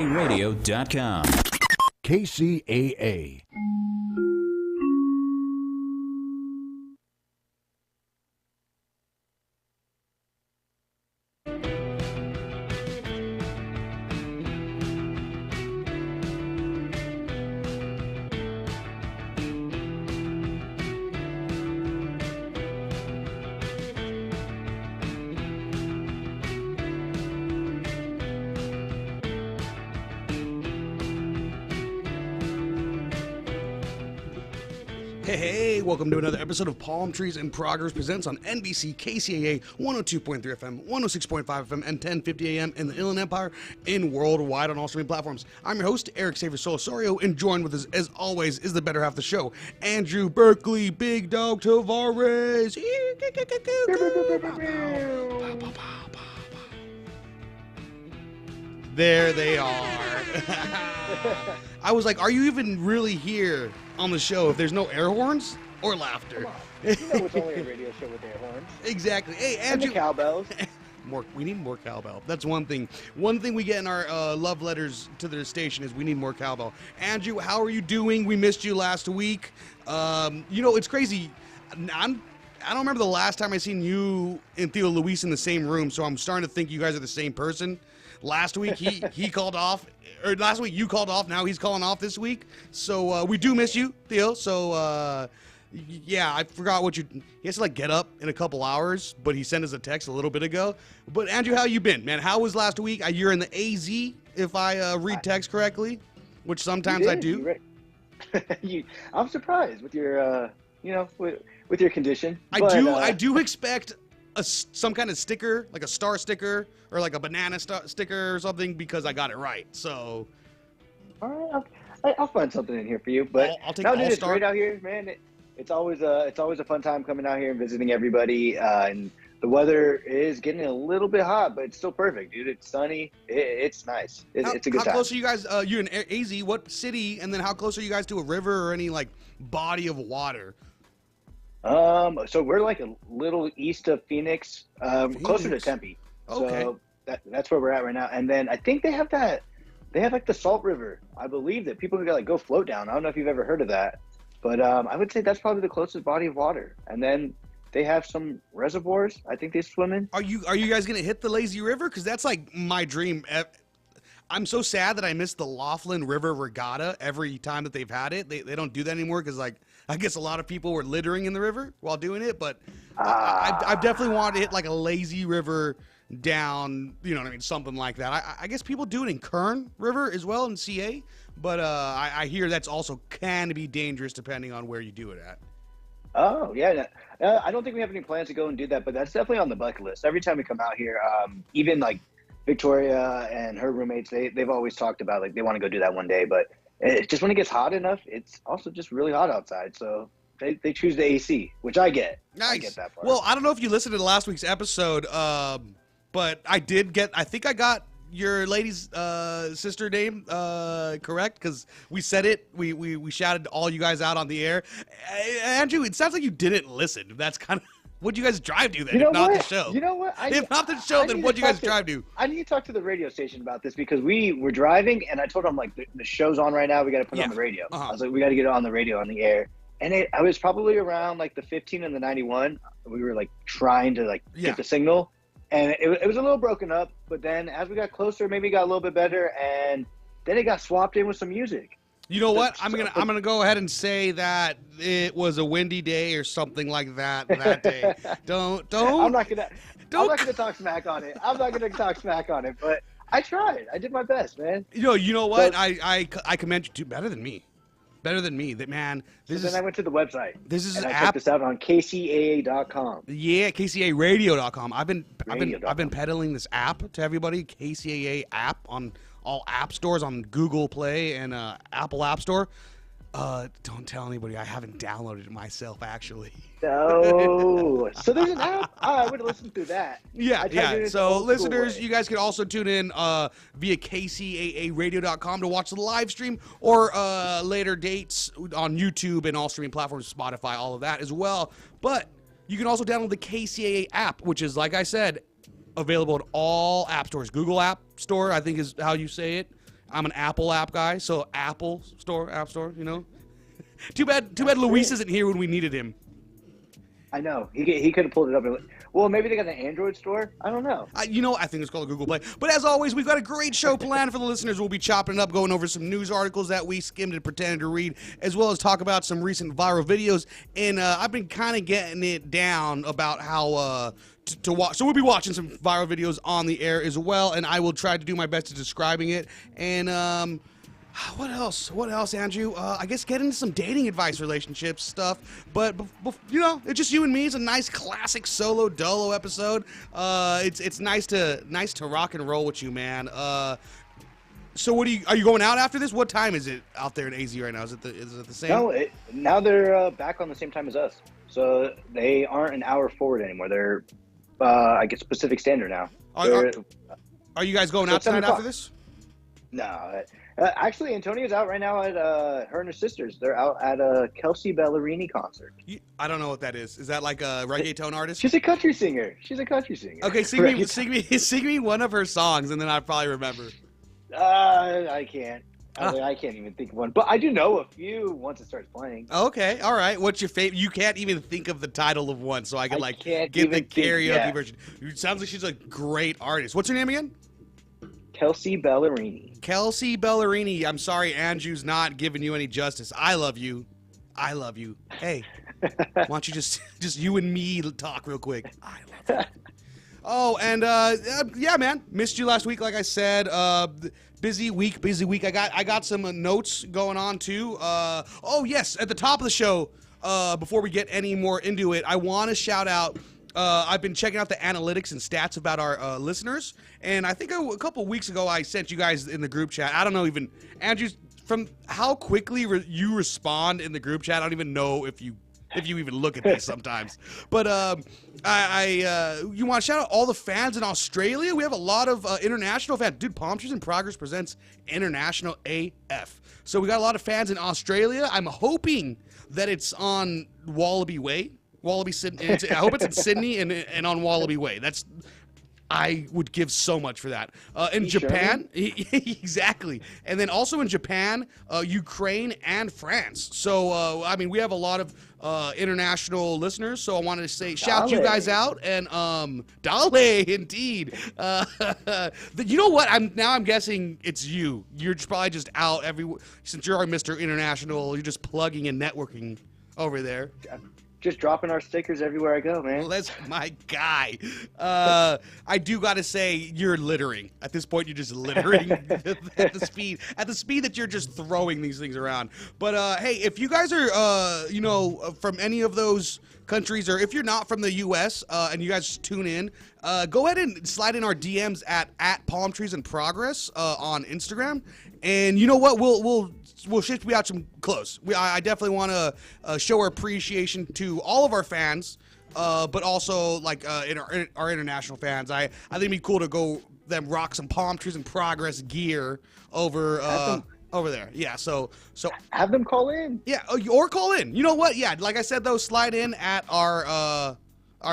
Radio.com. KCAA. Hey, welcome to another episode of Palmtrees and Progress Presents on NBC KCAA 102.3 FM, 106.5 FM, and 1050 AM in the Inland Empire and worldwide on all streaming platforms. I'm your host, Erick Osario, and joined with us, as always, is the better half of the show, Andrew Berkeley, Big Dog Tavares. There they are. I was like, are you even really here on the show if there's no air horns or laughter? Come on. You know it's only a radio show with air horns. Exactly. Hey, And Andrew. the cowbells. We need more cowbell. That's one thing. One thing we get in our love letters to the station is we need more cowbell. Andrew, how are you doing? We missed you last week. It's crazy. I don't remember the last time I seen you and Theo Luis in the same room, so I'm starting to think you guys are the same person. Last week he called off, or last week you called off. Now he's calling off this week. So we do miss you, Theo. So yeah, I forgot what he has to get up in a couple hours, but he sent us a text a little bit ago. But Andrew, how you been, man? How was last week? You're in the AZ, if I read text correctly, which sometimes I do. I'm surprised with your, with your condition. I do expect some kind of sticker, like a star sticker or like a banana sticker or something, because I got it right. So, all right, I'll find something in here for you. But I'll take dude, it's great out here, man. It's always a fun time coming out here and visiting everybody. And the weather is getting a little bit hot, but it's still perfect, dude. It's sunny. It's nice. It's a good time. How close are you guys? You in AZ? What city? And then how close are you guys to a river or any body of water? So we're a little east of Phoenix, closer to Tempe. Okay. So that's where we're at right now. And then I think they have the Salt River. I believe that people can go float down. I don't know if you've ever heard of that, but I would say that's probably the closest body of water. And then they have some reservoirs. I think they swim in. Are you guys gonna hit the Lazy River? Because that's my dream. I'm so sad that I missed the Laughlin River Regatta every time that they've had it. They don't do that anymore because I guess a lot of people were littering in the river while doing it. But I definitely wanted to hit a Lazy River down, something like that. I guess people do it in Kern River as well in CA, but I hear that's also can be dangerous depending on where you do it at. Oh, yeah. I don't think we have any plans to go and do that, but that's definitely on the bucket list. Every time we come out here, even Victoria and her roommates, they've always talked about they want to go do that one day, but just when it gets hot enough, it's also just really hot outside. So they choose the AC, which I get. Nice. I get that part. Well, I don't know if you listened to last week's episode, but I think I got your lady's sister name correct, because we said it. We shouted all you guys out on the air. Andrew, it sounds like you didn't listen. That's kind of what'd you guys drive to then? You know if not what? the show. You know what? If not the show, then what'd you guys drive to? I need to talk to the radio station about this, because we were driving and I told them the show's on right now. We got to put it on the radio. I was like, we got to get it on the radio on the air. And I was probably around the 15 and the 91. We were trying to get the signal. And it was a little broken up, but then as we got closer, maybe it got a little bit better, and then it got swapped in with some music. You know what? I'm gonna go ahead and say that it was a windy day or something like that day. Don't. I'm not gonna talk smack on it. But I tried. I did my best, man. You know what? I commend you. Better than me. That man. Then I went to the website. This is and an I app. checked this out on KCAA.com. Yeah, KCARadio.com. I've been peddling this app to everybody. KCAA app on all app stores, on Google Play and Apple App Store. Don't tell anybody. I haven't downloaded it myself, actually. No. So there's an app? I would have listened through that. Yeah. So listeners, you guys can also tune in via KCAAradio.com to watch the live stream, or later dates on YouTube and all streaming platforms, Spotify, all of that as well. But you can also download the KCAA app, which is, like I said, available at all app stores. Google App Store, I think is how you say it. I'm an Apple app guy, so Apple Store, App Store, you know. Too bad Luis isn't here when we needed him. I know. He could have pulled it up. Well, maybe they got an Android store. I don't know. I think it's called Google Play. But as always, we've got a great show planned for the listeners. We'll be chopping it up, going over some news articles that we skimmed and pretended to read, as well as talk about some recent viral videos. And I've been kind of getting it down about how to watch. So we'll be watching some viral videos on the air as well, and I will try to do my best at describing it. And what else, Andrew? I guess get into some dating advice, relationships stuff. But it's just you and me. It's a nice classic solo dolo episode. It's nice to rock and roll with you, man. So are you going out after this? What time is it out there in AZ right now? Is it the same? No, now they're back on the same time as us. So they aren't an hour forward anymore. They're I guess Pacific Standard now. Are you guys going out tonight after this? No. Actually, Antonio's out right now at her and her sisters. They're out at a Kelsey Ballerini concert. I don't know what that is. Is that like a reggaeton artist? She's a country singer. Okay, sing me one of her songs, and then I'll probably remember. I can't. I can't even think of one, but I do know a few once it starts playing. Okay, all right. What's your favorite? You can't even think of the title of one, so I can give the karaoke version. It sounds like she's a great artist. What's her name again? Kelsey Ballerini. Kelsey Ballerini. I'm sorry, Andrew's not giving you any justice. I love you. Hey, why don't you just you and me talk real quick? I love you. Oh, and yeah, man, missed you last week. Like I said, busy week. I got some notes going on too. Oh yes, at the top of the show, before we get any more into it, I want to shout out. I've been checking out the analytics and stats about our listeners, and I think a couple weeks ago I sent you guys in the group chat. I don't know even, Andrew, from how quickly you respond in the group chat, I don't even know if you even look at this sometimes. But you want to shout out all the fans in Australia? We have a lot of international fans. Dude, Palmtrees in Progress presents International AF. So we got a lot of fans in Australia. I'm hoping that it's on Wallaby Way. Sydney. I hope it's in Sydney and on Wallaby Way. I would give so much for that. In Japan, exactly. And then also in Japan, Ukraine, and France. So, I mean, we have a lot of international listeners, so I wanted to say shout you guys out. And Dale, indeed. You know what? I'm guessing it's you. You're probably just out since you're our Mr. International, you're just plugging and networking over there. Just dropping our stickers everywhere I go, man. Well, that's my guy. I do got to say, you're littering. At this point, you're just littering at the speed that you're just throwing these things around. But hey, if you guys are, from any of those countries, or if you're not from the U.S. And you guys tune in, go ahead and slide in our DMs at Palmtrees in Progress on Instagram. And you know what? We'll ship you out some clothes. I definitely want to show our appreciation to all of our fans, but also like our international fans. I think it'd be cool to go them rock some Palmtrees in Progress gear over there. Yeah. So have them call in. Yeah, or call in. You know what? Yeah, like I said though, slide in at our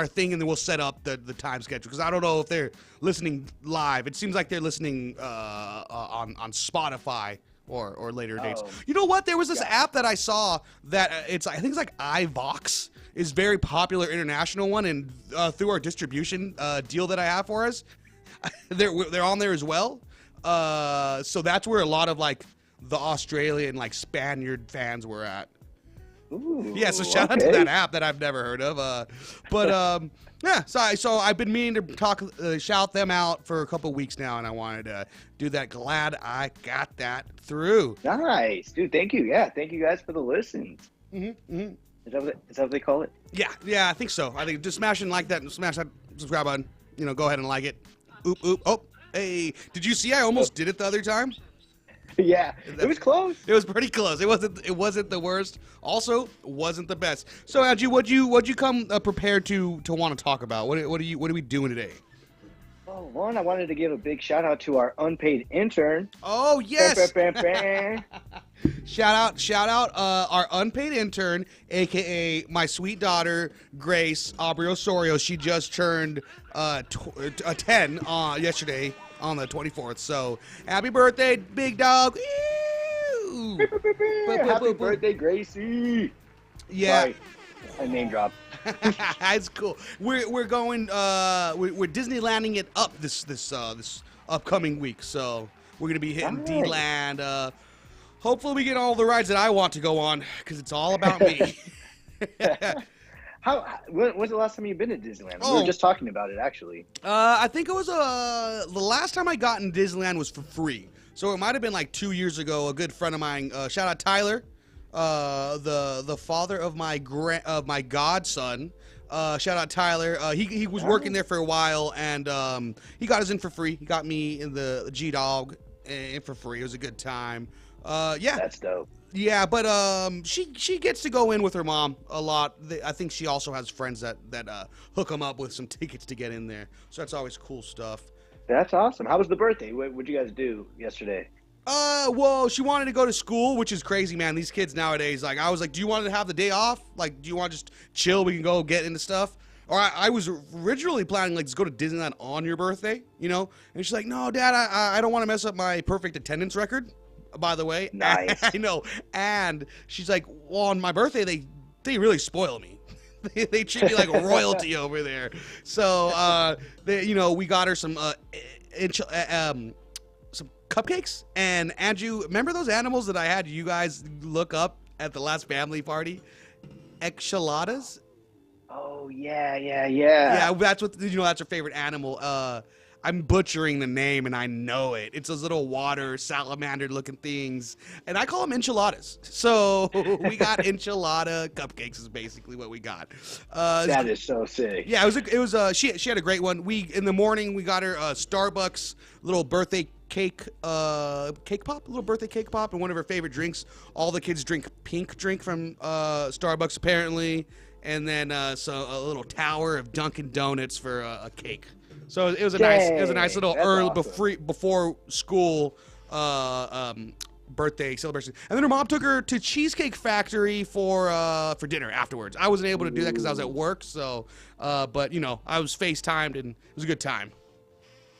thing, and then we'll set up the time schedule, because I don't know if they're listening live. It seems like they're listening on Spotify or later dates. You know what? There was this app that I saw that I think it's like iVox is very popular international one, and through our distribution deal that I have for us, they're on there as well. So that's where a lot of like the Australian like Spaniard fans were at. Ooh, yeah, so shout out to that app that I've never heard of. Yeah, so I've been meaning to shout them out for a couple weeks now, and I wanted to do that. Glad I got that through. Nice, dude. Thank you. Yeah, thank you guys for the listens. Mm-hmm. Is that what they call it? Yeah, I think so. I think just smash and like that, and smash that subscribe button. Go ahead and like it. Oop. Oh, hey, did you see? I almost did it the other time. Yeah, it was close. It was pretty close. It wasn't the worst. Also, wasn't the best. So, Andrew, what'd you come prepared to want to talk about? What are we doing today? Oh, one, I wanted to give a big shout out to our unpaid intern. Oh yes. Shout out our unpaid intern, aka my sweet daughter Grace Aubrey Osario. She just turned 10 yesterday. on the 24th. So happy birthday, big dog. Happy birthday, Gracie. Yeah. Sorry, I name dropped. That's cool. We're going we're Disneylanding it up this upcoming week. So we're gonna be hitting D-Land. Hopefully we get all the rides that I want to go on because it's all about me. When's the last time you've been to Disneyland? We were just talking about it, actually. I think it was the last time I got in Disneyland was for free. So it might have been like 2 years ago. A good friend of mine, shout out Tyler, the father of my godson. Shout out Tyler. He was working there for a while, and he got us in for free. He got me in the G-Dog in for free. It was a good time. Yeah. That's dope. Yeah, but she gets to go in with her mom a lot. I think she also has friends that hook them up with some tickets to get in there. So that's always cool stuff. That's awesome. How was the birthday? What'd you guys do yesterday? Well, she wanted to go to school, which is crazy, man. These kids nowadays, like, I was like, do you want to have the day off? Like, do you want to just chill? We can go get into stuff. Or I was originally planning, like, to go to Disneyland on your birthday, you know? And she's like, no, Dad, I don't want to mess up my perfect attendance record. By the way, nice. I know. And she's like, well, on my birthday, they really spoil me. They treat me like royalty over there. So, we got her some cupcakes. And Andrew, remember those animals that I had you guys look up at the last family party? Enchiladas? Oh, yeah. Yeah, that's her favorite animal. I'm butchering the name, and I know it. It's those little water salamander-looking things, and I call them enchiladas. So we got enchilada cupcakes is basically what we got. That is so sick. Yeah, it was. She had a great one. In the morning we got her Starbucks little birthday cake pop, little birthday cake pop, and one of her favorite drinks. All the kids drink pink drink from Starbucks apparently, and then a little tower of Dunkin' Donuts for a cake. So it was a nice little early before school birthday celebration. And then her mom took her to Cheesecake Factory for dinner afterwards. I wasn't able to do that because I was at work. So, but I was FaceTimed and it was a good time.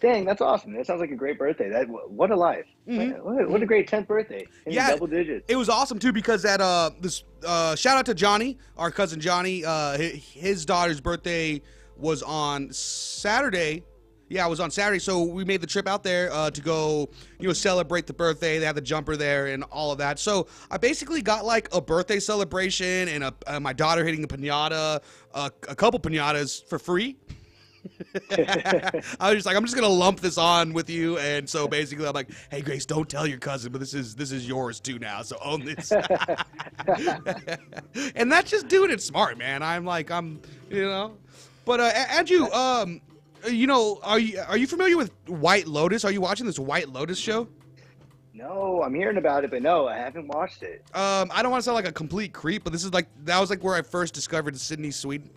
Dang, that's awesome. That sounds like a great birthday. What a life. Mm-hmm. What a great 10th birthday. Yeah, double digits. It was awesome too because at this shout out to Johnny, our cousin Johnny. His daughter's birthday was on Saturday. Yeah, it was on Saturday, so we made the trip out there to go, celebrate the birthday. They had the jumper there and all of that. So I basically got like a birthday celebration and my daughter hitting a piñata, a couple piñatas for free. I was just like, I'm just gonna lump this on with you, and so basically I'm like, hey Grace, don't tell your cousin, but this is yours too now, so own this. And that's just doing it smart, man. But Andrew, are you familiar with White Lotus? Are you watching this White Lotus show? No, I'm hearing about it, but no, I haven't watched it. I don't want to sound like a complete creep, but that was where I first discovered Sydney Sweeney.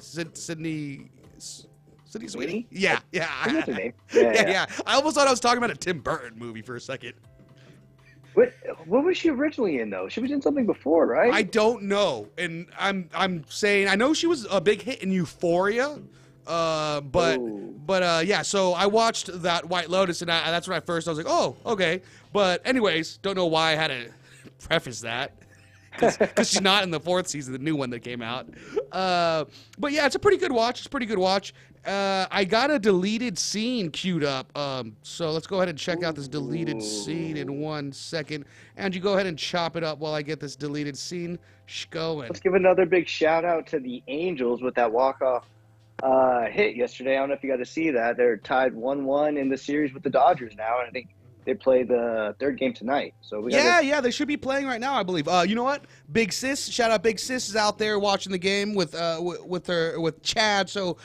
Yeah. That's her name. Yeah. I almost thought I was talking about a Tim Burton movie for a second. What was she originally in though? She was in something before, right? I don't know, and I'm saying I know she was a big hit in Euphoria, yeah. So I watched that White Lotus, and that's when I was like, oh, okay. But anyways, don't know why I had to preface that. Because she's not in the 4th season, the new one that came out. But yeah, it's a pretty good watch. I got a deleted scene queued up. So let's go ahead and check out this deleted scene in 1 second. And you go ahead and chop it up while I get this deleted scene going. Let's give another big shout out to the Angels with that walk-off hit yesterday. I don't know if you got to see that. They're tied 1-1 in the series with the Dodgers now, and I think they play the 3rd game tonight. So they should be playing right now, I believe. You know what? Big Sis, shout out Big Sis is out there watching the game with Chad. So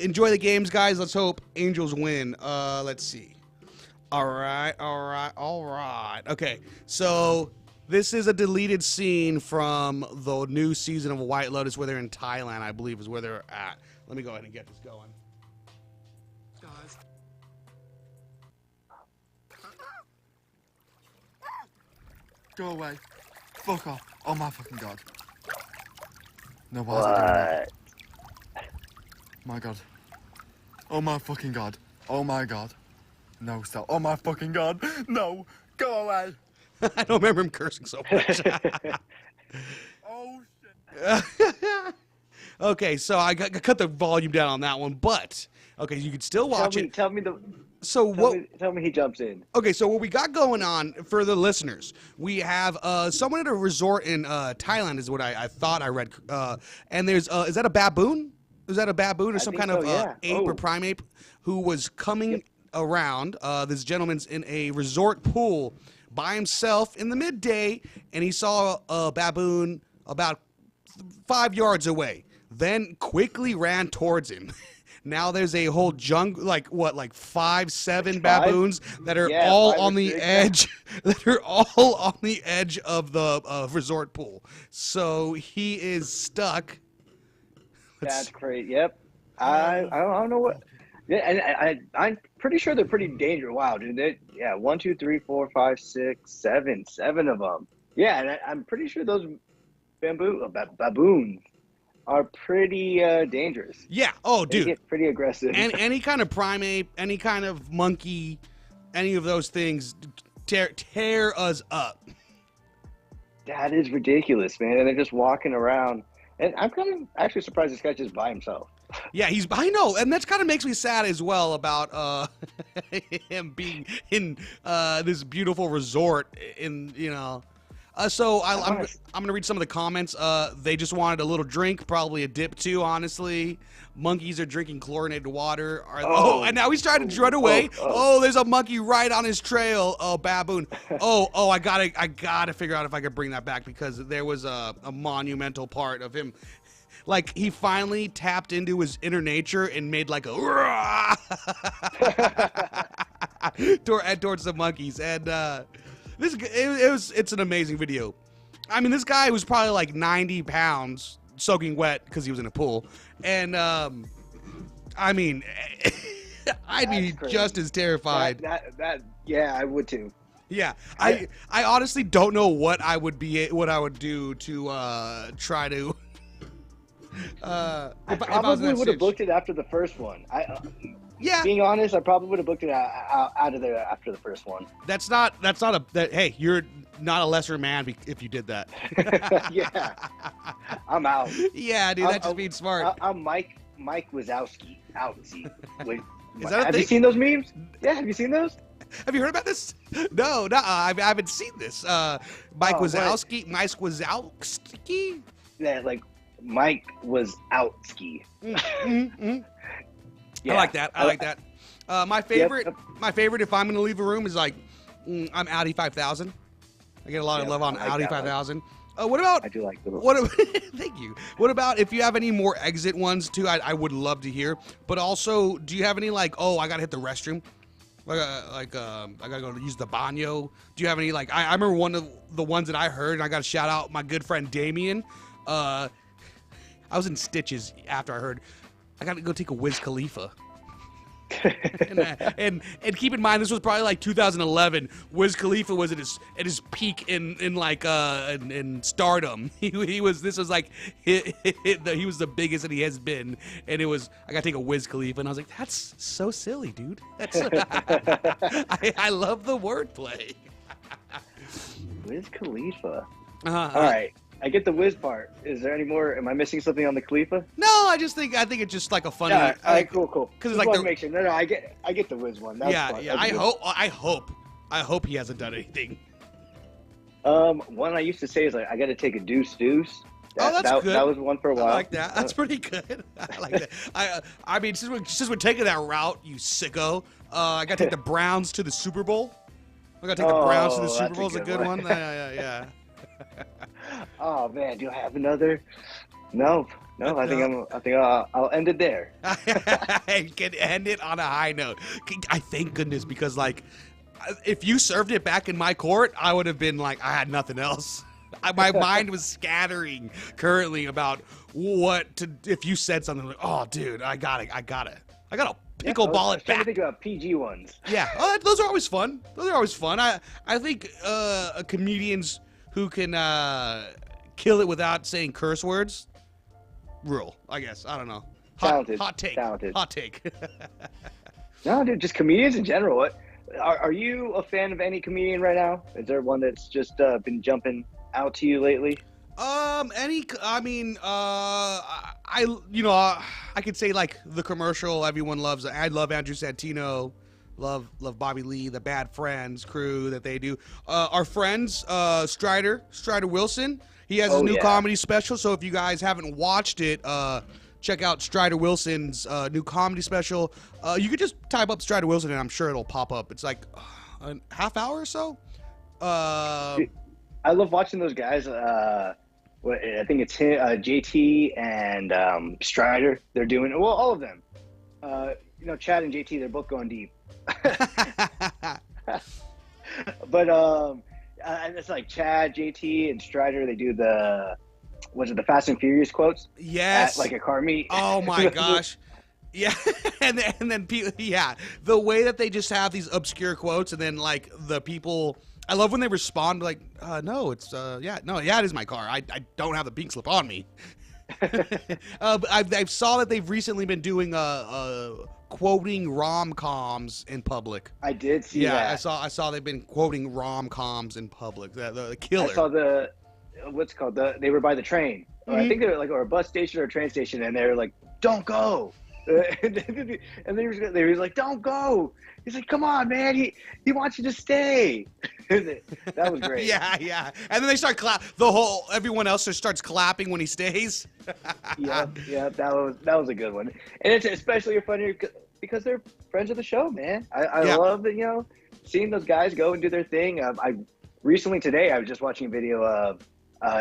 enjoy the games, guys. Let's hope Angels win. Let's see. All right. Okay, so this is a deleted scene from the new season of White Lotus where they're in Thailand, I believe, is where they're at. Let me go ahead and get this going. Guys. Go away. Fuck off. Oh my fucking god. No, why is it doing that? My god. Oh my fucking god. Oh my god. No, stop. Oh my fucking God. No. Go away. I don't remember him cursing so much. Oh, shit. Okay, so I cut the volume down on that one, but okay, you can still watch it. Tell me he jumps in. Okay, so what we got going on for the listeners, we have someone at a resort in Thailand is what I thought I read, and there's is that a baboon? Is that a baboon or some kind of ape or primate who was coming around? This gentleman's in a resort pool by himself in the midday, and he saw a baboon about 5 yards away, then quickly ran towards him. Now there's a whole jungle, like 5, 7 baboons that are all on the edge. That are all on the edge of the resort pool. So he is stuck. That's crazy. Yep. I don't know what. Yeah, and I'm pretty sure they're pretty dangerous. Wow, dude. 1, 2, 3, 4, 5, 6, 7 of them. Yeah, and I'm pretty sure those baboons are pretty dangerous. Yeah. Oh, dude. They get pretty aggressive. And any kind of primate, any kind of monkey, any of those things tear us up. That is ridiculous, man. And they're just walking around. And I'm kind of actually surprised this guy's just by himself. Yeah, I know, and that kind of makes me sad as well about him being in this beautiful resort So I'm gonna read some of the comments. They just wanted a little drink, probably a dip too. Honestly, monkeys are drinking chlorinated water. And now he's trying to run away. Oh, there's a monkey right on his trail. Oh, baboon. I gotta figure out if I can bring that back because there was a monumental part of him. Like he finally tapped into his inner nature and made like a towards the monkeys and. It's an amazing video. I mean, this guy was probably like 90 pounds soaking wet because he was in a pool. And, I mean, I'd be just as terrified. Yeah, I would too. Yeah. I honestly don't know what I would do to try to. I probably would have booked it after the first one. Yeah. Being honest, I probably would have booked it out of there after the first one. Hey, you're not a lesser man if you did that. Yeah. I'm out. Yeah, dude, that's just being smart. I'm Mike Wazowski. Outsy. Wait, is that a have thing? you seen those memes? Yeah, have you seen those? Have you heard about this? No, I haven't seen this. Mike Wazowski? Yeah, like Mike Wazowski. Mm-hmm. Yeah, I like that. My favorite, if I'm going to leave a room, is like, I'm Audi 5000. I get a lot of love on Audi 5000. What about? I do like those. Thank you. What about if you have any more exit ones too? I would love to hear. But also, do you have any I gotta hit the restroom? I gotta go use the baño. Do you have any I remember one of the ones that I heard, and I gotta shout out my good friend Damien. I was in stitches after I heard. I gotta go take a Wiz Khalifa. and keep in mind, this was probably 2011. Wiz Khalifa was at his peak in stardom. He was the biggest that he has been, and it was I gotta take a Wiz Khalifa, and I was like, that's so silly, dude. That's I love the wordplay. Wiz Khalifa. All right. I get the Wiz part. Is there any more? Am I missing something on the Khalifa? No, I think it's just like a funny. All right, cool. Because it's make sure. No, I get the Wiz one. That's fun. Yeah. I hope he hasn't done anything. One I used to say is I got to take a deuce. That's good. That was one for a while. I like that. That's pretty good. I like that. I mean, since we're taking that route, you sicko. I got to take the Browns to the Super Bowl. I got to take the Browns to the Super Bowl. Is a good one. Yeah. Oh man, do I have another? No. I think I'll end it there. I can end it on a high note. I thank goodness because if you served it back in my court, I would have been I had nothing else. My mind was scattering currently about what to. If you said something oh dude, I got to pickleball it back. I think about PG ones. Yeah, those are always fun. I think comedians who can kill it without saying curse words rule, I guess. I don't know. Hot take. No, dude, just comedians in general. Are you a fan of any comedian right now? Is there one that's just been jumping out to you lately? I could say like the commercial everyone loves. I love Andrew Santino, love Bobby Lee, the Bad Friends crew that they do. Our friends, Strider Wilson. He has his new comedy special. So if you guys haven't watched it, check out Strider Wilson's new comedy special. You could just type up Strider Wilson and I'm sure it'll pop up. It's like a half hour or so. I love watching those guys. I think it's him, JT and Strider. They're doing all of them. Chad and JT, they're both going deep. But it's like Chad, JT, and Strider. They do the Fast and Furious quotes? Yes. At, like a car meet. Oh my gosh. Yeah, and then people, the way that they just have these obscure quotes, and then like the people, I love when they respond like, no, it's it is my car. I don't have the pink slip on me. But I saw that they've recently been doing quoting rom-coms in public. I did see that. Yeah, I saw they've been quoting rom-coms in public. The killer. I saw they were by the train. Mm-hmm. I think they were like or a bus station or a train station, and they were like, "Don't go." And they was like, "Don't go." He's like, "Come on, man. He wants you to stay." That was great. Yeah. And then they start everyone else just starts clapping when he stays. yeah. That was a good one, and it's especially funny because they're friends of the show, man. I love that seeing those guys go and do their thing. Recently today I was just watching a video of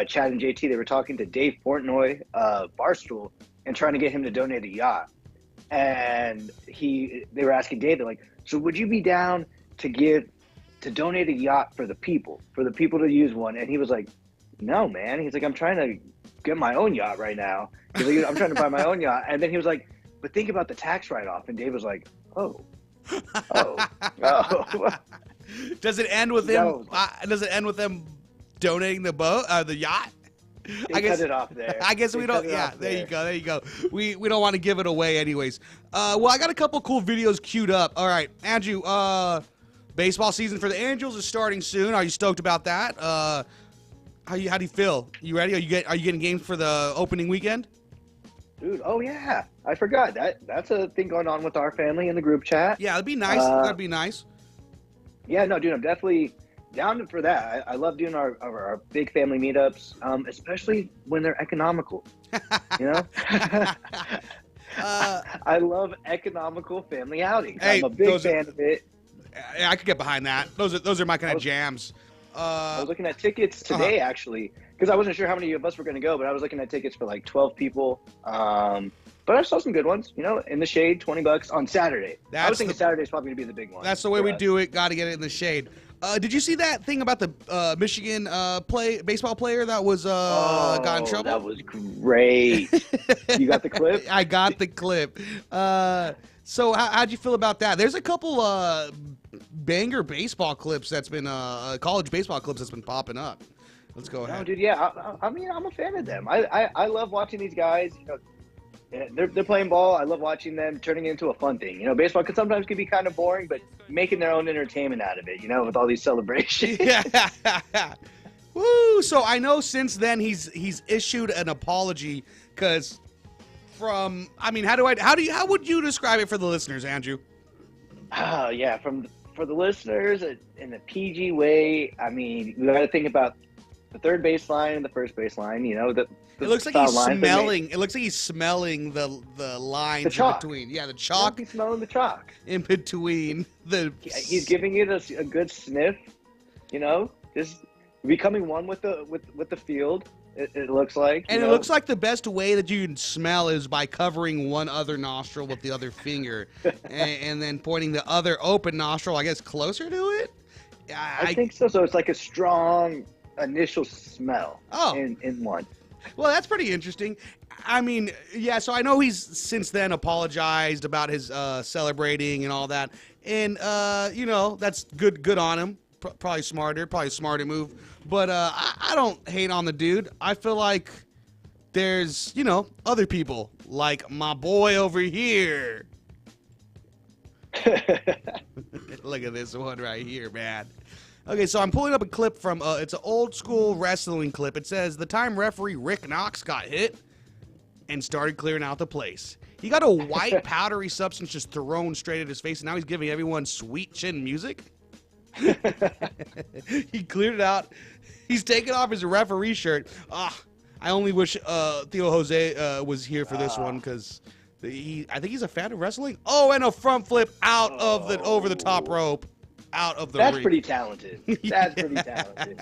Chad and JT. They were talking to Dave Portnoy, Barstool, and trying to get him to donate a yacht. And they were asking Dave, they're like, so would you be down to donate a yacht for the people to use one? And he was like, no, man. He's like, I'm trying to get my own yacht right now. He's like, I'm trying to buy my own yacht. And then he was like, but think about the tax write-off. And Dave was like, oh. Does it end with him? Does it end with them donating the yacht? I guess cut it off there. I guess we don't. Yeah, there you go. We don't want to give it away, anyways. Well, I got a couple cool videos queued up. All right, Andrew. Baseball season for the Angels is starting soon. Are you stoked about that? How do you feel? You ready? Are you getting games for the opening weekend? Dude, oh yeah, I forgot that's a thing going on with our family in the group chat. Yeah, it'd be nice. That'd be nice. Yeah, no, dude, I'm definitely down for that. I love doing our big family meetups, especially when they're economical. I love economical family outings. Hey, I'm a big fan of it. I could get behind that. Those are my kind of jams. I was looking at tickets today, actually, because I wasn't sure how many of us were going to go, but I was looking at tickets for like 12 people. But I saw some good ones, in the shade, $20 on Saturday. I was thinking Saturday's probably going to be the big one. That's the way we do it. Got to get it in the shade. Did you see that thing about the Michigan baseball player that was got in trouble? That was great. You got the clip? I got the clip. So how'd you feel about that? There's a couple banger baseball clips that's been college baseball clips that's been popping up. Let's go ahead. No, dude, yeah. I mean, I'm a fan of them. I love watching these guys. They're playing ball. I love watching them turning it into a fun thing. Baseball can sometimes be kind of boring, but making their own entertainment out of it, with all these celebrations. Yeah. Woo! So I know since then he's issued an apology because how would you describe it for the listeners, Andrew? Yeah, for the listeners in the PG way, I mean, we got to think about the third baseline and the first baseline. It looks like he's smelling. It looks like he's smelling the lines in between. Yeah, the chalk. He's smelling the chalk in between the. He's giving it a good sniff. Just becoming one with the field. It looks like. And it looks like the best way that you can smell is by covering one other nostril with the other finger, and then pointing the other open nostril, I guess, closer to it. I think so. So it's like a strong initial smell. In one. Well, that's pretty interesting. I mean, yeah, so I know he's since then apologized about his celebrating and all that. And, that's good on him. Probably a smarter move. But I don't hate on the dude. I feel like there's, other people like my boy over here. Look at this one right here, man. Okay, so I'm pulling up a clip from, it's an old school wrestling clip. It says, the time referee Rick Knox got hit and started clearing out the place. He got a white powdery substance just thrown straight at his face, and now he's giving everyone sweet chin music. He cleared it out. He's taking off his referee shirt. I only wish Theo Jose was here for this one, because I think he's a fan of wrestling. Oh, and a front flip out of the over the top rope. Out of the That's ring. pretty talented. That's pretty talented.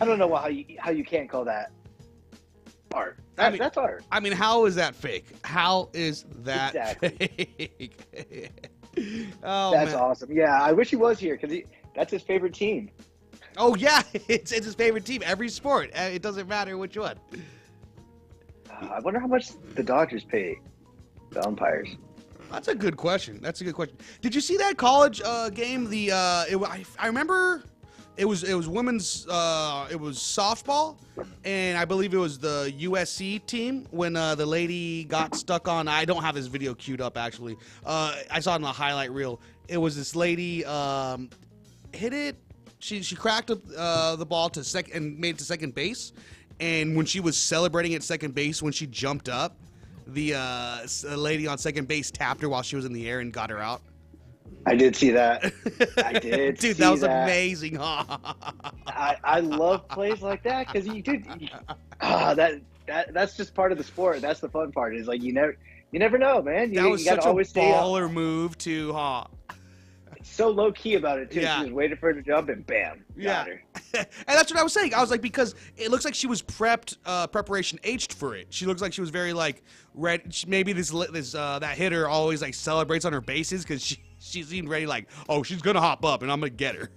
I don't know how you can't call that art. That's art. I mean, how is that fake? How is that fake? Oh, that's man. awesome. Yeah, I wish he was here because that's his favorite team. Oh yeah, it's his favorite team. Every sport. It doesn't matter which one. I wonder how much the Dodgers pay the umpires. That's a good question. Did you see that college game? I remember it was women's. It was softball, and I believe it was the USC team when the lady got stuck on. I don't have this video queued up actually. I saw it in the highlight reel. It was this lady hit it. She cracked up the ball to second and made it to second base, and when she was celebrating at second base, when she jumped up, the lady on second base tapped her while she was in the air and got her out. I did see that. I did. Dude, that was amazing. I love plays like that because that's just part of the sport. That's the fun part. Is like you never know, man. That was such a baller move too, So low key about it too. Yeah. She was waiting for her to jump and bam, got her. And that's what I was saying. I was like, because it looks like she was preparation H'd for it. She looks like she was very like ready. Maybe that hitter always like celebrates on her bases because she seemed ready. Like, oh, she's gonna hop up and I'm gonna get her.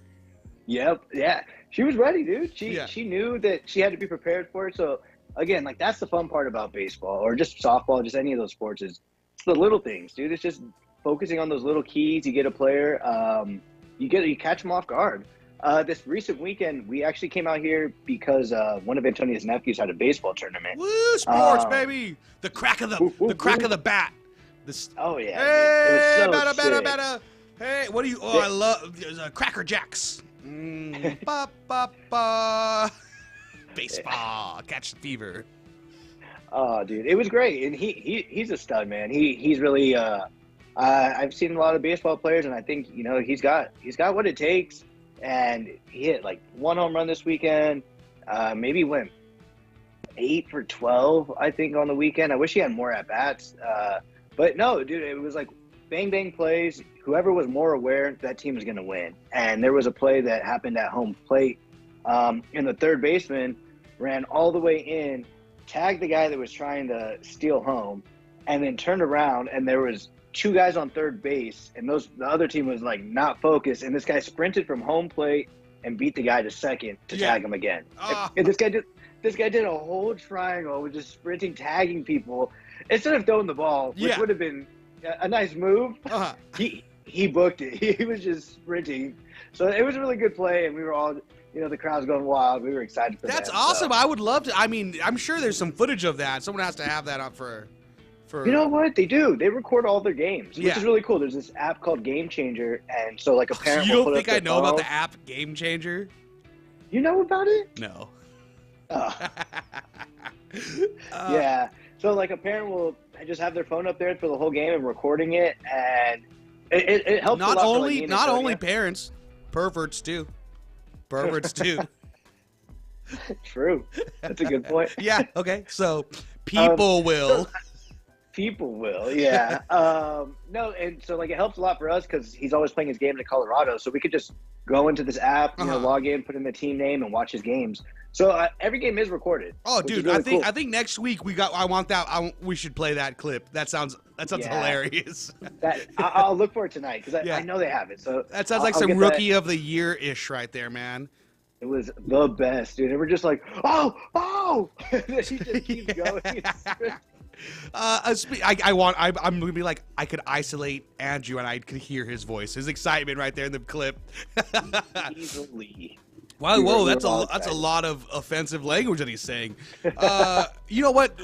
Yep. Yeah. She was ready, dude. She knew that she had to be prepared for it. So again, like that's the fun part about baseball or just softball, just any of those sports is it's the little things, dude. It's just focusing on those little keys. You get a player, you catch them off guard. This recent weekend, we actually came out here because one of Antonia's nephews had a baseball tournament. Woo, sports, baby! The crack of the bat. Oh yeah, hey, dude. It was so better. Hey, what do you? Oh, I love Cracker Jacks. Ba ba ba. Baseball, catch the fever. Oh, dude, it was great, and he's a stud, man. He's really. I've seen a lot of baseball players, and I think he's got what it takes. And he hit like one home run this weekend. Maybe went 8 for 12, I think, on the weekend. I wish he had more at bats. But no, dude, it was like bang bang plays. Whoever was more aware, that team was going to win. And there was a play that happened at home plate, and the third baseman ran all the way in, tagged the guy that was trying to steal home, and then turned around, and there was 2 guys on third base, and the other team was like not focused, and this guy sprinted from home plate and beat the guy to second to tag him again. And this guy did a whole triangle with just sprinting, tagging people instead of throwing the ball, which would have been a nice move. He booked it. He was just sprinting, so it was a really good play, and we were all. The crowd's going wild. We were excited for that. That's awesome. So. I would love to. I mean, I'm sure there's some footage of that. Someone has to have that up for. You know what? They do. They record all their games, which is really cool. There's this app called Game Changer, and so like a parent you will don't put think up I know about the app Game Changer? You know about it? No. Yeah. So like a parent will just have their phone up there for the whole game and recording it, and it helps. Not a lot only for, like, not only parents, perverts too. Perverts too. True. That's a good point. Yeah. Okay. So people will. People will, yeah. No, and so like it helps a lot for us because he's always playing his game in Colorado, so we could just go into this app, log in, put in the team name, and watch his games. So every game is recorded. Oh, dude, really I think next week we should play that clip. That sounds hilarious. I'll look for it tonight because I know they have it. So that sounds like some rookie of the year ish right there, man. It was the best, dude. And we're just like, oh, she just keeps going. I'm gonna be like, I could isolate Andrew and I could hear his voice, his excitement right there in the clip. Easily. Wow, whoa, that's a lot of offensive language that he's saying. You know what?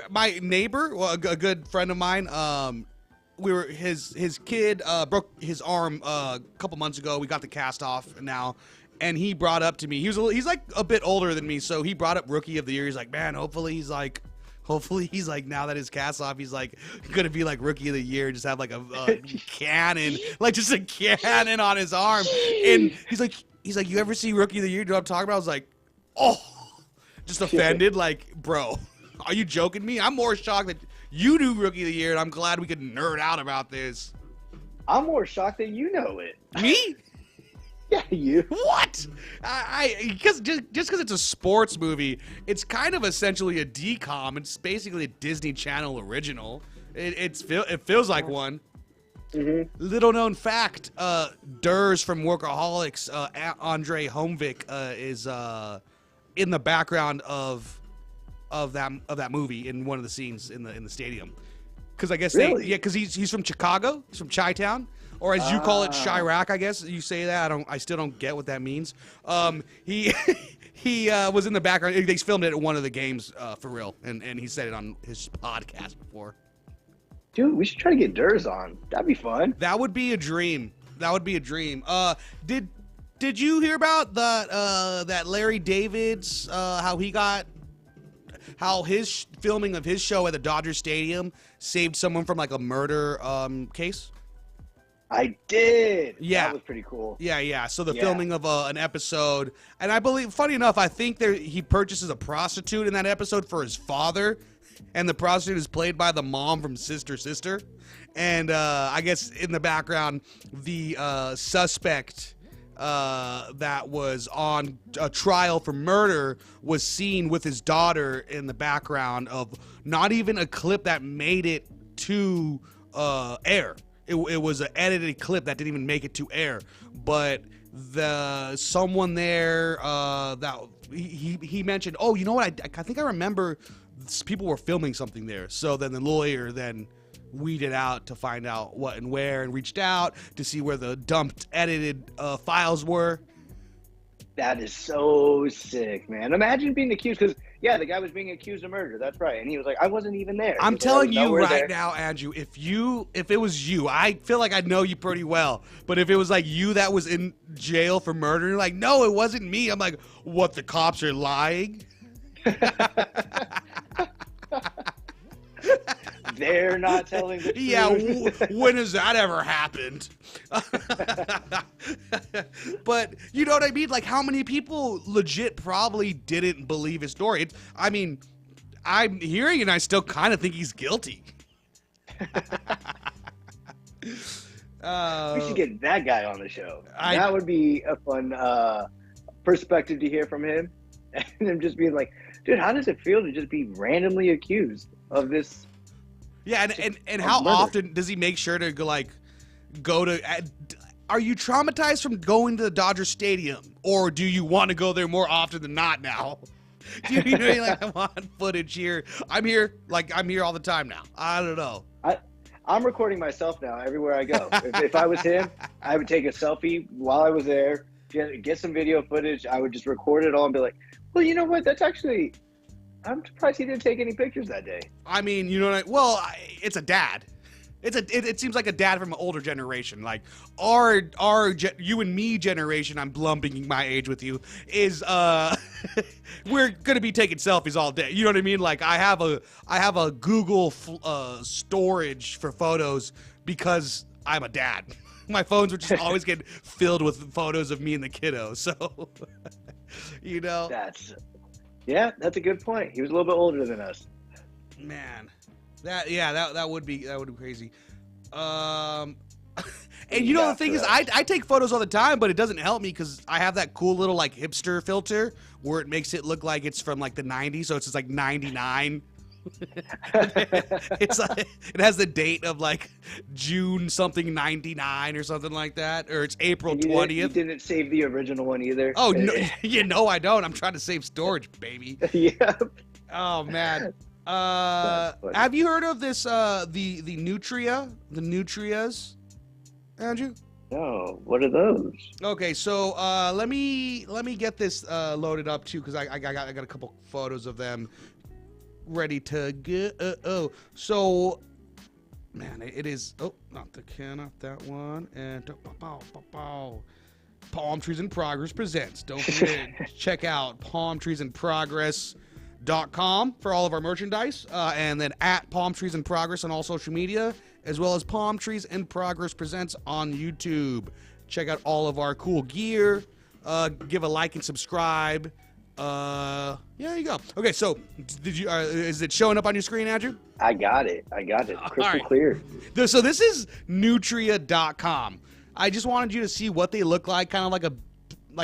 My neighbor, a good friend of mine, his kid broke his arm a couple months ago. We got the cast off now, and he brought up to me. He's like a bit older than me, so he brought up Rookie of the Year. He's like, man, hopefully he's like now that his cast off, he's like gonna be like Rookie of the Year, just have like a cannon, like just a cannon on his arm. And he's like, you ever see Rookie of the Year? Do you know what I'm talking about? I was like, oh, just offended. Like, bro, are you joking me? I'm more shocked that you knew Rookie of the Year, and I'm glad we could nerd out about this. I'm more shocked that you know it. Me? Yeah, you. What? Because just because it's a sports movie, it's kind of essentially a DCOM. It's basically a Disney Channel original. It feels like one. Mm-hmm. Little known fact: Durs from Workaholics, Andre Homvik, is in the background of that movie in one of the scenes in the stadium. Because I guess really? because he's from Chicago, he's from Chi-Town. Or as you call it, Chirac, I guess you say that. I still don't get what that means. He was in the background. They filmed it at one of the games for real, and he said it on his podcast before. Dude, we should try to get Durs on. That'd be fun. That would be a dream. Did you hear about that Larry David's how his filming of his show at the Dodger Stadium saved someone from like a murder case? I did. Yeah. That was pretty cool. Yeah. So the filming of an episode, and I believe, funny enough, I think he purchases a prostitute in that episode for his father, and the prostitute is played by the mom from Sister Sister. And I guess in the background, the suspect that was on a trial for murder was seen with his daughter in the background of not even a clip that made it to air. It was an edited clip that didn't even make it to air, but someone there that he mentioned, oh, you know what? I think I remember people were filming something there. So then the lawyer then weeded out to find out what and where, and reached out to see where the dumped edited files were. That is so sick, man. Imagine being accused, because the guy was being accused of murder. That's right, and he was like, I wasn't even there. I'm telling you right now, Andrew, if it was you, I feel like I know you pretty well, but if it was like you that was in jail for murder, you're like, no, it wasn't me. I'm like, what, the cops are lying? They're not telling the truth. Yeah, when has that ever happened? But you know what I mean? Like, how many people legit probably didn't believe his story? I'm hearing and I still kind of think he's guilty. We should get that guy on the show. That would be a fun perspective to hear from him. And him just being like, dude, how does it feel to just be randomly accused of this? Yeah, and how often does he make sure to go to? Are you traumatized from going to the Dodger Stadium, or do you want to go there more often than not now? Do you know, like, I want footage here. I'm here all the time now. I don't know. I'm recording myself now everywhere I go. If I was him, I would take a selfie while I was there, get some video footage. I would just record it all and be like, well, you know what? That's actually. I'm surprised he didn't take any pictures that day. I mean, you know what? It's a dad. It seems like a dad from an older generation. Like our you and me generation, I'm lumping my age with you, is we're gonna be taking selfies all day. You know what I mean? Like I have a Google storage for photos because I'm a dad. My phones would just always get filled with photos of me and the kiddo. So you know. That's a good point. He was a little bit older than us. Man, that would be crazy. And you know the thing is, I take photos all the time, but it doesn't help me because I have that cool little like hipster filter where it makes it look like it's from like the 90s, so it's just like 99. It's like, it has the date of like June something 99 or something like that, or it's April 20th. You didn't save the original one either. Oh no, I don't. I'm trying to save storage, baby. Yeah. Oh man. Have you heard of this the Nutrias, Andrew? No, what are those? Okay, so let me get this loaded up too, because I got a couple photos of them ready to go. So Man, it is. Oh, not the can, not that one. And Palm Trees in Progress presents. Don't forget to check out palmtreesinprogress.com for all of our merchandise, and then at Palm Trees in Progress on all social media, as well as Palm Trees in Progress presents on YouTube. Check out all of our cool gear. Give a like and subscribe. Yeah, there you go. Okay, so did you? Is it showing up on your screen, Andrew? I got it. Crystal clear. So this is Nutria.com. I just wanted you to see what they look like, kind of like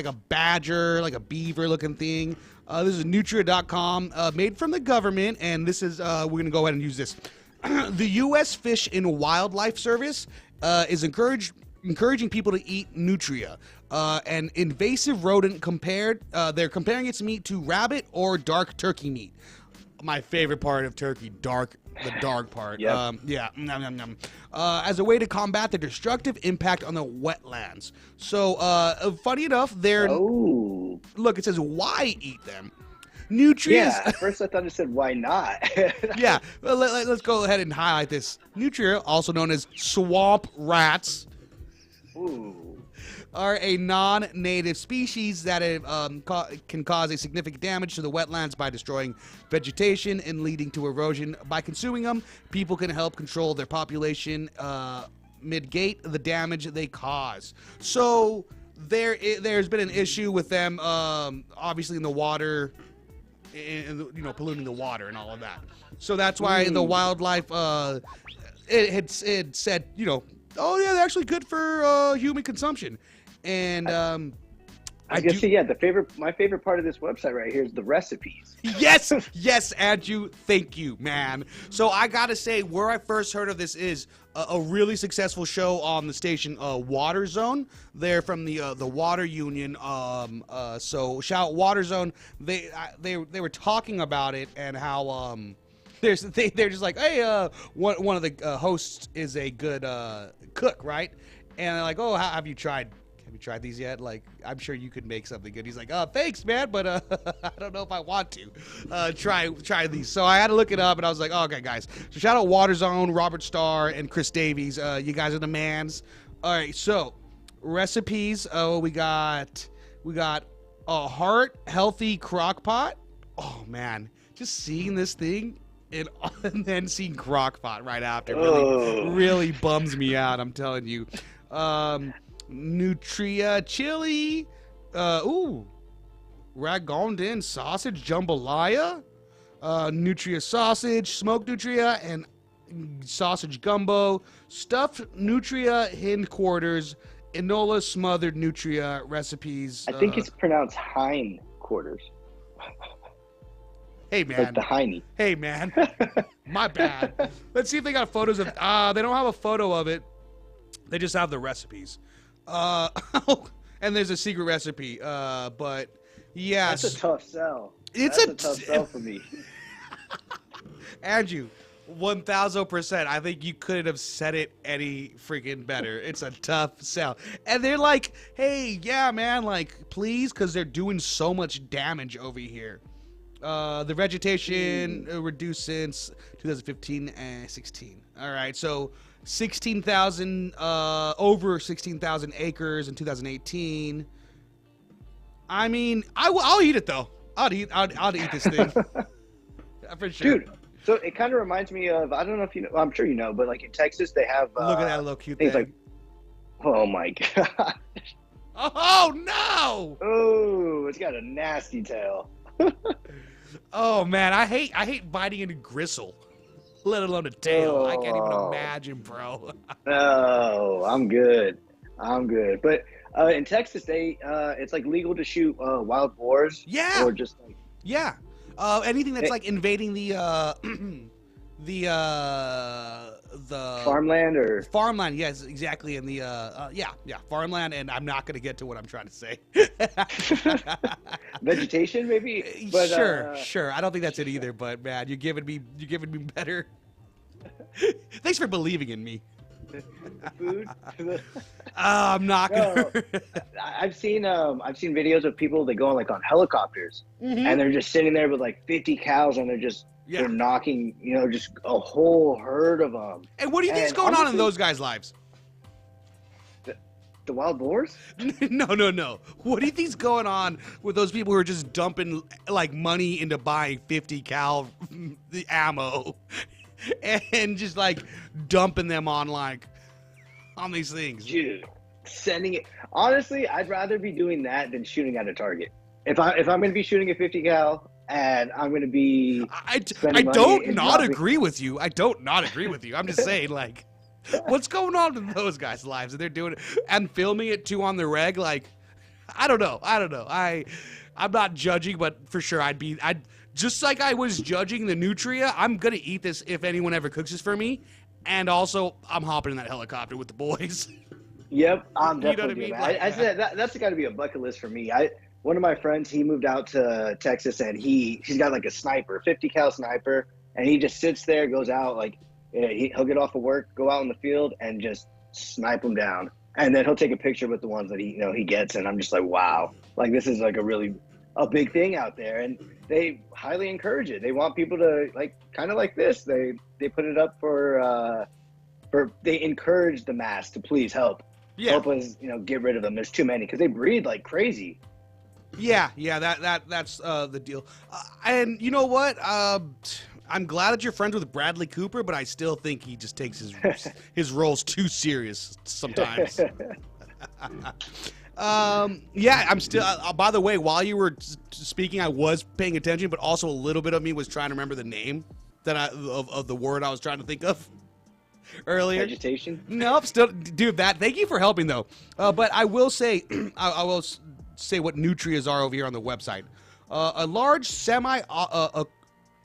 a badger, like a beaver looking thing. This is Nutria.com, made from the government, and this is we're gonna go ahead and use this. The U.S. Fish and Wildlife Service is encouraging people to eat Nutria, an invasive rodent they're comparing its meat to rabbit or dark turkey meat. My favorite part of turkey, the dark part. Yep. Yeah. As a way to combat the destructive impact on the wetlands. So, funny enough, look, it says, why eat them? Nutria. Yeah, at first I thought it said, why not? Yeah, well, let's go ahead and highlight this. Nutria, also known as swamp rats, are a non-native species that can cause a significant damage to the wetlands by destroying vegetation and leading to erosion. By consuming them, people can help control their population, mitigate the damage they cause. So there's been an issue with them, obviously in the water, polluting the water and all of that. So that's why the wildlife, it said, oh yeah, they're actually good for human consumption. And my favorite part of this website right here is the recipes. Yes, Andrew, thank you, man. So I gotta say, where I first heard of this is a really successful show on the station, Water Zone. They're from the Water Union. So shout out Water Zone. They were talking about it and how they're just like, hey, one of the hosts is a good cook, right? And they're like, oh, have you tried these yet? Like, I'm sure you could make something good. He's like, oh, thanks, man, but I don't know if I want to try these. So I had to look it up, and I was like, oh, okay, guys. So shout out Water Zone, Robert Starr, and Chris Davies. You guys are the mans. All right, so recipes. Oh, we got a heart healthy crock pot. Oh man, just seeing this thing and then seeing crock pot right after really bums me out. I'm telling you. Nutria chili, Ragondin sausage jambalaya, Nutria sausage, smoked Nutria, and sausage gumbo, stuffed Nutria hindquarters, Enola smothered Nutria recipes. I think it's pronounced hind quarters. Hey man, like the hiney. Hey man, my bad. Let's see if they got photos of. They don't have a photo of it. They just have the recipes. And there's a secret recipe. But yes, that's a tough sell. It's a tough sell for me. Andrew, 1000%. I think you couldn't have said it any freaking better. It's a tough sell. And they're like, hey, yeah, man, like, please, because they're doing so much damage over here. The vegetation reduced since 2015 and 16. All right, so 16,000, over 16,000 acres in 2018. I mean, I'll eat it though. I'll eat this thing for sure. Dude, so it kind of reminds me of, I don't know if you know, well, I'm sure you know, but like in Texas they have look at that little cute things thing. Like, oh my god. Oh no! Oh, it's got a nasty tail. Oh man, I hate biting into gristle, let alone a tail. I can't even imagine, bro. No, I'm good. But in Texas, it's like legal to shoot wild boars. Yeah. Or just like anything that's like invading the farmland or farmland. Yes, exactly. And the farmland. And I'm not gonna get to what I'm trying to say. Vegetation, maybe. But, sure. I don't think that's it either. But man, you're giving me better. Thanks for believing in me. food. I'm not gonna. No, I've seen videos of people that go on like on helicopters, Mm-hmm. and they're just sitting there with like 50 cows, and they're knocking, just a whole herd of them. And what do you think's going on in those guys' lives? The wild boars? No. What do you think's going on with those people who are just dumping like money into buying 50 cal the ammo and just like dumping them on these things? Dude, sending it. Honestly, I'd rather be doing that than shooting at a target. If I'm going to be shooting a 50 cal and I'm going to be I don't not agree with you. I don't not agree with you. I'm just saying like what's going on in those guys' lives? And they're doing it and filming it too on the reg. Like, I don't know. I'm not judging, but for sure I'd just like I was judging the Nutria. I'm gonna eat this if anyone ever cooks this for me. And also, I'm hopping in that helicopter with the boys. Yep, I'm definitely you know what I mean? I said that's got to be a bucket list for me. One of my friends, he moved out to Texas, and he's got like a sniper, 50 cal sniper, and he just sits there, goes out like. He'll get off of work, go out in the field, and just snipe them down. And then he'll take a picture with the ones that he gets. And I'm just like, wow, like this is like a big thing out there. And they highly encourage it. They want people to like kind of like this. They put it up for they encourage the mass to please help help us get rid of them. There's too many because they breed like crazy. Yeah, that's the deal. And you know what? I'm glad that you're friends with Bradley Cooper, but I still think he just takes his roles too serious sometimes. I'm still. By the way, while you were speaking, I was paying attention, but also a little bit of me was trying to remember the name of the word I was trying to think of earlier. Vegetation? Nope. Still, dude. Thank you for helping though. But I will say, I will say what nutrias are over here on the website. A large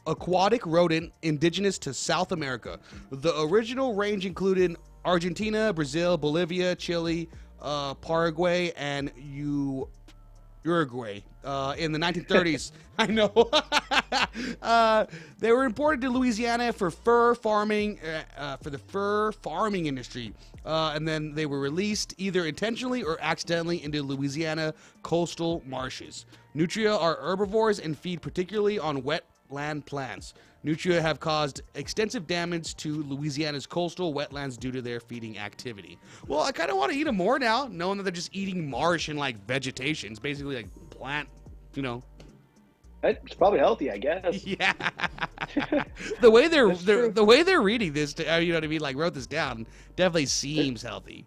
aquatic rodent indigenous to South America. The original range included Argentina, Brazil, Bolivia, Chile, Paraguay, and Uruguay. In the 1930s, I know. They were imported to Louisiana for fur farming, for the fur farming industry. And then they were released either intentionally or accidentally into Louisiana coastal marshes. Nutria are herbivores and feed particularly on wet land plants. Nutria have caused extensive damage to Louisiana's coastal wetlands due to their feeding activity. Well, I kind of want to eat them more now, knowing that they're just eating marsh and like vegetation. It's basically like plant, It's probably healthy, I guess. Yeah. the way they're reading this, you know what I mean? Like wrote this down, definitely seems healthy.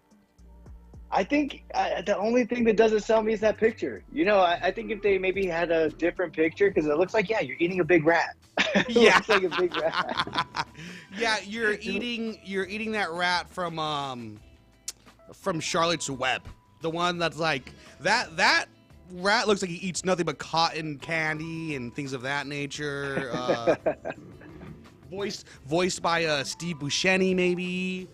I think the only thing that doesn't sell me is that picture. I think if they maybe had a different picture, because it looks like, you're eating a big rat. Yeah. Looks like a big rat. Yeah, you're eating that rat from Charlotte's Web. The one that's like, that rat looks like he eats nothing but cotton candy and things of that nature. Voiced by Steve Buscemi, maybe.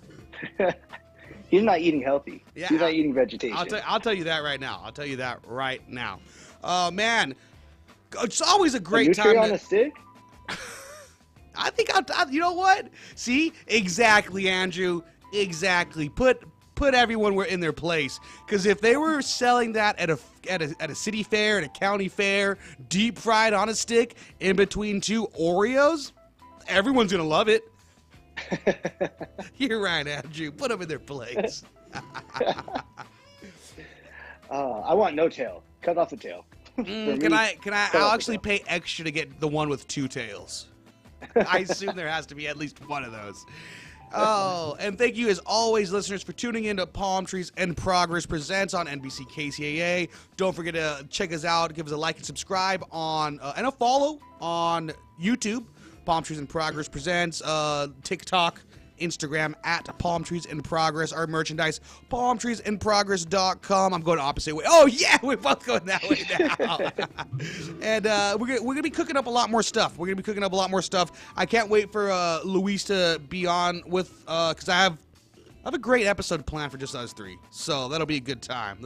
He's not eating healthy. Yeah, he's not eating vegetation. I'll tell you that right now. Man, it's always a great time. On a stick? I think you know what? See, exactly, Andrew. Exactly. Put everyone in their place. Because if they were selling that at a city fair, at a county fair, deep fried on a stick in between two Oreos, everyone's gonna love it. You're right, Andrew. Put them in their place. I want no tail. Cut off the tail. I'll actually pay extra to get the one with two tails. I assume there has to be at least one of those. Oh, and thank you as always, listeners, for tuning in to Palmtrees in Progress Presents on NBC KCAA. Don't forget to check us out, give us a like and subscribe on and a follow on YouTube. Palmtrees in Progress Presents, TikTok, Instagram at Palmtrees in Progress. Our merchandise, palmtreesinprogress.com. I'm going the opposite way. Oh yeah, we're both going that way now. And we're gonna be cooking up a lot more stuff. I can't wait for Luis to be on with because I have a great episode planned for just us three. So that'll be a good time.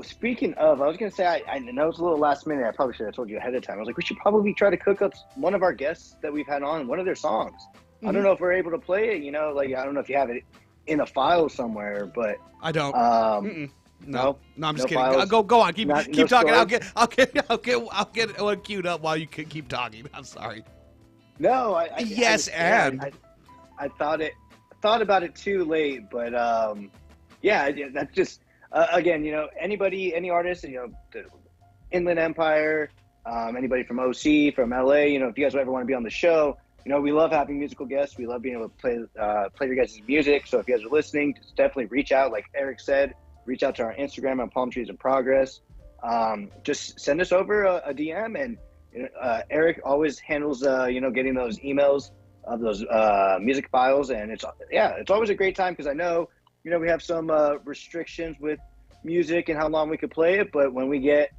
Speaking of, I was going to say, I know it's a little last minute. I probably should have told you ahead of time. I was like, we should probably try to cook up one of our guests that we've had on, one of their songs. I don't know if we're able to play it. You know, like I don't know if you have it in a file somewhere, but I don't. No, I'm just kidding. Files. Go on. Keep talking. Storage? I'll get one queued up while you keep talking. I'm sorry. No, I thought about it too late, but yeah, that's just again, you know, any artist, you know, the Inland Empire, anybody from OC, from LA, you know, if you guys ever want to be on the show, you know, we love having musical guests. We love being able to play your guys' music. So if you guys are listening, just definitely reach out. Like Eric said, reach out to our Instagram on Palmtrees in Progress. Just send us over a DM, and Eric always handles, you know, getting those emails of those music files, and it's always a great time because I know, you know, we have some restrictions with music and how long we could play it, but when we get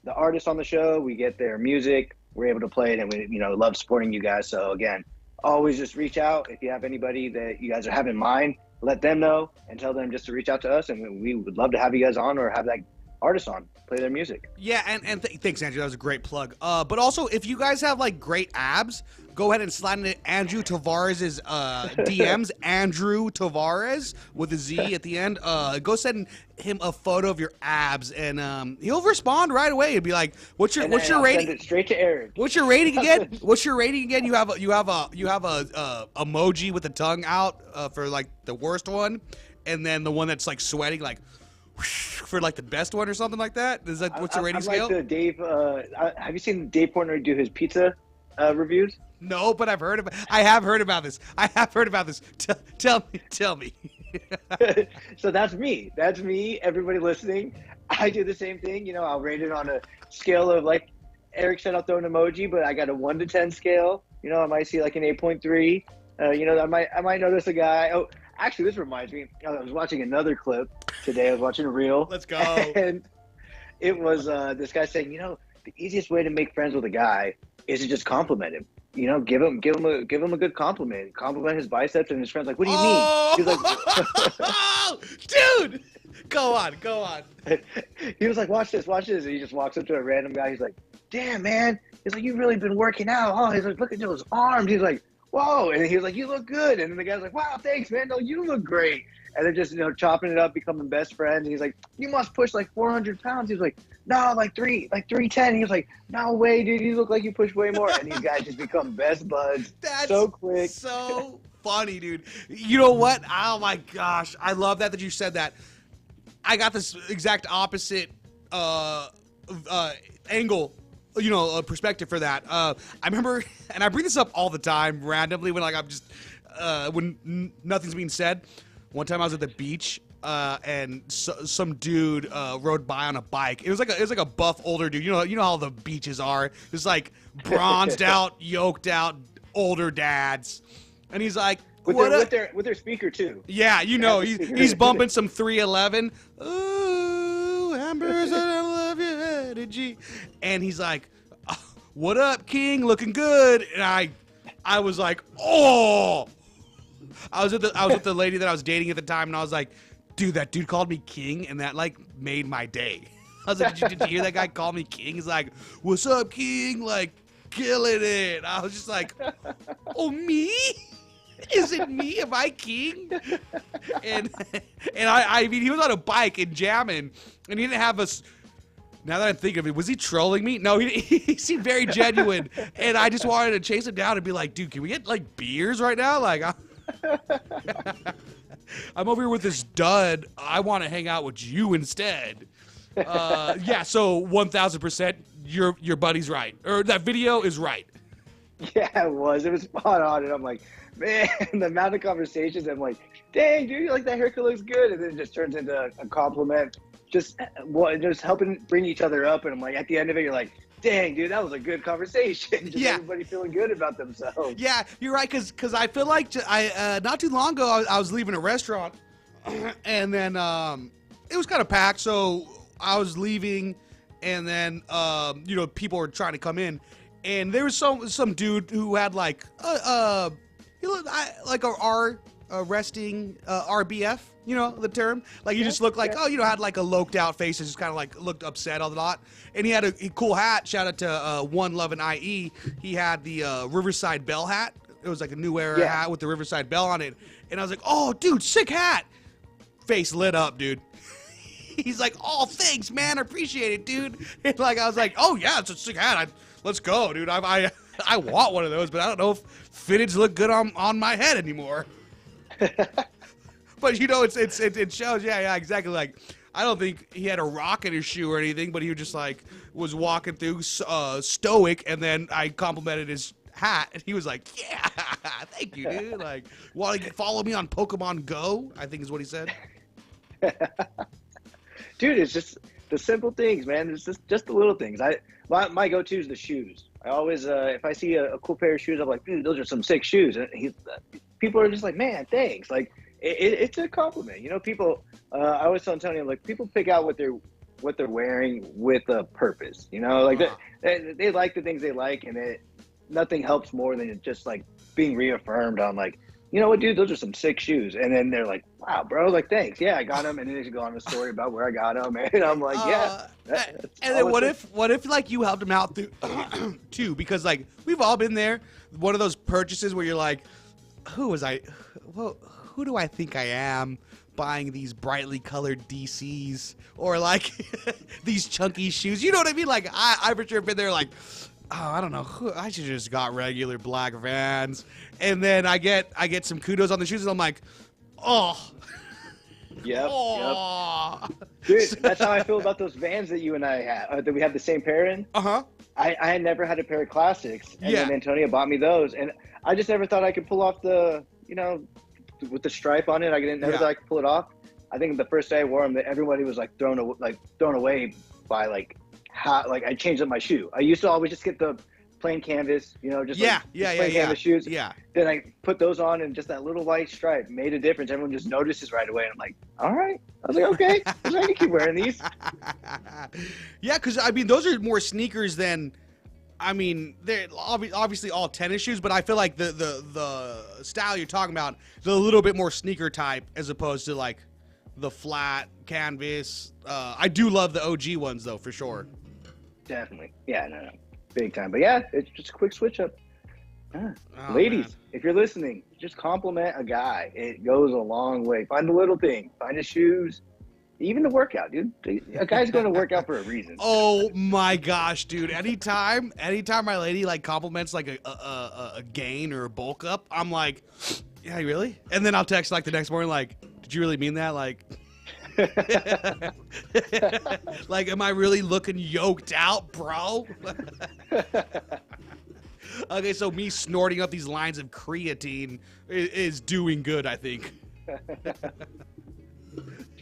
the artists on the show, we get their music, we're able to play it, and we, you know, love supporting you guys. So again, always just reach out if you have anybody that you guys are having in mind. Let them know and tell them just to reach out to us, and we would love to have you guys on or have that artist on, play their music. Yeah, and thanks, Andrew. That was a great plug. But also, if you guys have like great abs, go ahead and slide into Andrew Tavares' DMs. Andrew Tavares with a Z at the end. Go send him a photo of your abs, and he'll respond right away. He'll be like, "What's your rating?" Send it straight to Eric. What's your rating again? What's your rating again? You have a emoji with the tongue out for like the worst one, and then the one that's like sweating like for like the best one or something like that. Is that what's your rating scale? Like the Dave. Have you seen Dave Portnoy do his pizza reviews? No, but I've heard about. I have heard about this. Tell me. So that's me. That's me. Everybody listening, I do the same thing. You know, I'll rate it on a scale of, like Eric said, I'll throw an emoji, but I got a 1 to 10 scale. You know, I might see like an 8.3. You know, I might notice a guy. Oh, actually, this reminds me. I was watching another clip today. I was watching a reel. Let's go. And it was this guy saying, you know, the easiest way to make friends with a guy is to just compliment him. You know, give him a good compliment. Compliment his biceps, and his friend's like, "What do you mean?" He's like, "Dude, go on." He was like, "Watch this," and he just walks up to a random guy. He's like, "Damn, man!" He's like, "You've really been working out." Oh, he's like, "Look at those arms." He's like, "Whoa!" And he was like, "You look good." And then the guy's like, "Wow, thanks, man. No, you look great." And they're just, you know, chopping it up, becoming best friends. And he's like, "You must push like 400 pounds." He was like, "No, like 310. He was like, "No way, dude. You look like you push way more." And these guys just become best buds. That's so quick. So funny, dude. You know what? Oh my gosh, I love that you said that. I got this exact opposite angle, you know, perspective for that. I remember, and I bring this up all the time randomly when like I'm just when nothing's being said. One time I was at the beach, and some dude rode by on a bike. It was like a buff older dude. You know how the beaches are. It's like bronzed out, yoked out, older dads, and he's like, with their speaker too. Yeah, you know, he's bumping some 311. Ooh, Ambers, I love your energy, and he's like, "What up, King? Looking good." And I was like, "Oh." I was with the lady that I was dating at the time, and I was like, "Dude, that dude called me King, and that like made my day." I was like, "Did you hear that guy call me King?" He's like, "What's up, King? Like, killing it." I was just like, "Oh, me? Is it me? Am I King?" And I mean, he was on a bike and jamming, and he didn't have us. Now that I'm thinking of it, was he trolling me? No, he seemed very genuine, and I just wanted to chase him down and be like, "Dude, can we get like beers right now?" Like, I'm over here with this dud. I want to hang out with you instead. Yeah, so 1,000%, your buddy's right, or that video is right. Yeah, it was spot on, and I'm like, man, the amount of conversations. I'm like, dang, dude, like that haircut looks good, and then it just turns into a compliment. Just helping bring each other up, and I'm like, at the end of it, you're like, dang, dude, that was a good conversation. Just everybody feeling good about themselves. Yeah, you're right, because I feel like not too long ago I was leaving a restaurant, and then it was kind of packed, so I was leaving, and then you know, people were trying to come in, and there was some dude who had like like a resting RBF, you know the term, like he just looked like had like a loked out face and just kind of like looked upset a lot, and he had a cool hat. Shout out to One Love and IE. He had the Riverside Bell hat, It was like a New Era hat with the Riverside Bell on it. And I was like, oh, dude, sick hat. Face lit up, dude. He's like, oh, thanks, man. I appreciate it, dude. And like, I was like, oh, yeah, it's a sick hat. Let's go, dude. I want one of those, but I don't know if fitteds look good on my head anymore. But, you know, it shows, yeah, exactly. Like, I don't think he had a rock in his shoe or anything, but he was just like, was walking through stoic, and then I complimented his hat, and he was like, yeah, thank you, dude. Like, want to follow me on Pokemon Go, I think is what he said. Dude, it's just the simple things, man. It's just the little things. My go-to is the shoes. I always, if I see a cool pair of shoes, I'm like, dude, those are some sick shoes. And people are just like, man, thanks. Like, it's a compliment. You know, people, I always tell Antonio, like, people pick out what they're wearing with a purpose. You know, like they like the things they like, and nothing helps more than just like being reaffirmed on like, you know what, dude, those are some sick shoes. And then they're like, wow, bro, like, thanks. Yeah, I got them. And then they go on a story about where I got them. And I'm like, yeah. And then what if like you helped them out through too? Because like we've all been there. One of those purchases where you're like, who do I think I am buying these brightly colored DCs or like these chunky shoes? You know what I mean? Like I for sure have been there like, oh, I don't know. I should just got regular black Vans. And then I get some kudos on the shoes, and I'm like, oh. Yep. Dude, that's how I feel about those Vans that you and I had, that we had the same pair in. Uh-huh. I had never had a pair of classics, and then Antonio bought me those, and I just never thought I could pull off the, you know, with the stripe on it. I never thought I could pull it off. I think the first day I wore them, that everybody was like thrown away by like how, like, I changed up my shoe. I used to always just get the plain canvas, you know, just plain canvas shoes. Yeah. Then I put those on, and just that little white stripe made a difference. Everyone just notices right away. And I'm like, all right. I was like, okay, I can keep wearing these. Yeah, because I mean, those are more sneakers than, I mean, they're obviously all tennis shoes, but I feel like the style you're talking about is a little bit more sneaker type as opposed to like the flat canvas. I do love the OG ones though, for sure. Definitely. Yeah, no. Big time. But yeah, it's just a quick switch up. Ladies, man, if you're listening, just compliment a guy. It goes a long way. Find the little thing. Find his shoes. Even the workout, dude. A guy's going to work out for a reason. Oh my gosh, dude. Anytime my lady like compliments like a gain or a bulk up, I'm like, yeah, really? And then I'll text like the next morning like, did you really mean that? Like, like, am I really looking yoked out, bro? Okay, so me snorting up these lines of creatine is doing good, I think. It's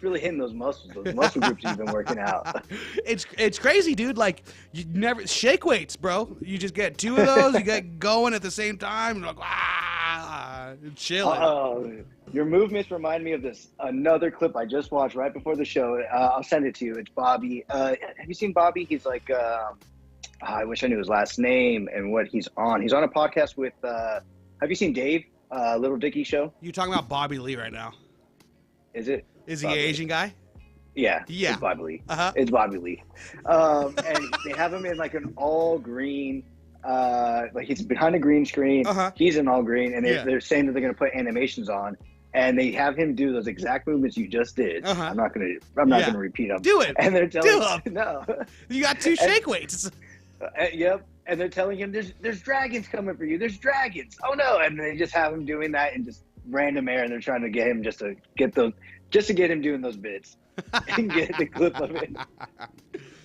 really hitting those muscles groups you've been working out. It's crazy, dude. Like, you never shake weights, bro. You just get two of those, you get going at the same time, and like, chilling. Your movements remind me of another clip I just watched right before the show. I'll send it to you. It's Bobby. Have you seen Bobby? He's like, I wish I knew his last name and what he's on. He's on a podcast with, have you seen Dave, Little Dicky show? You're talking about Bobby Lee right now. Is it? Is he an Asian guy? Yeah. It's Bobby Lee. It's Bobby Lee. And they have him in like an all green, like he's behind a green screen. He's in all green, and they're saying that they're going to put animations on. And they have him do those exact movements you just did. I'm not gonna repeat them. Do it. And they're telling him, no. You got two shake weights. Yep. And they're telling him there's dragons coming for you. There's dragons. Oh no. And they just have him doing that in just random air, and they're trying to get him just to get him doing those bits and get the clip of it.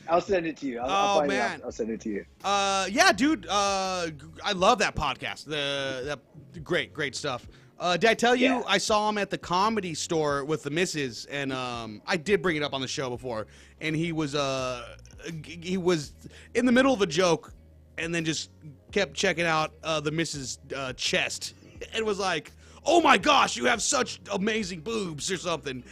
I'll send it to you. I'll find it. I'll send it to you. Yeah, dude. I love that podcast. The great stuff. Did I tell you I saw him at the Comedy Store with the missus, and I did bring it up on the show before, and he was in the middle of a joke, and then just kept checking out the missus' chest, and was like, "Oh my gosh, you have such amazing boobs," or something,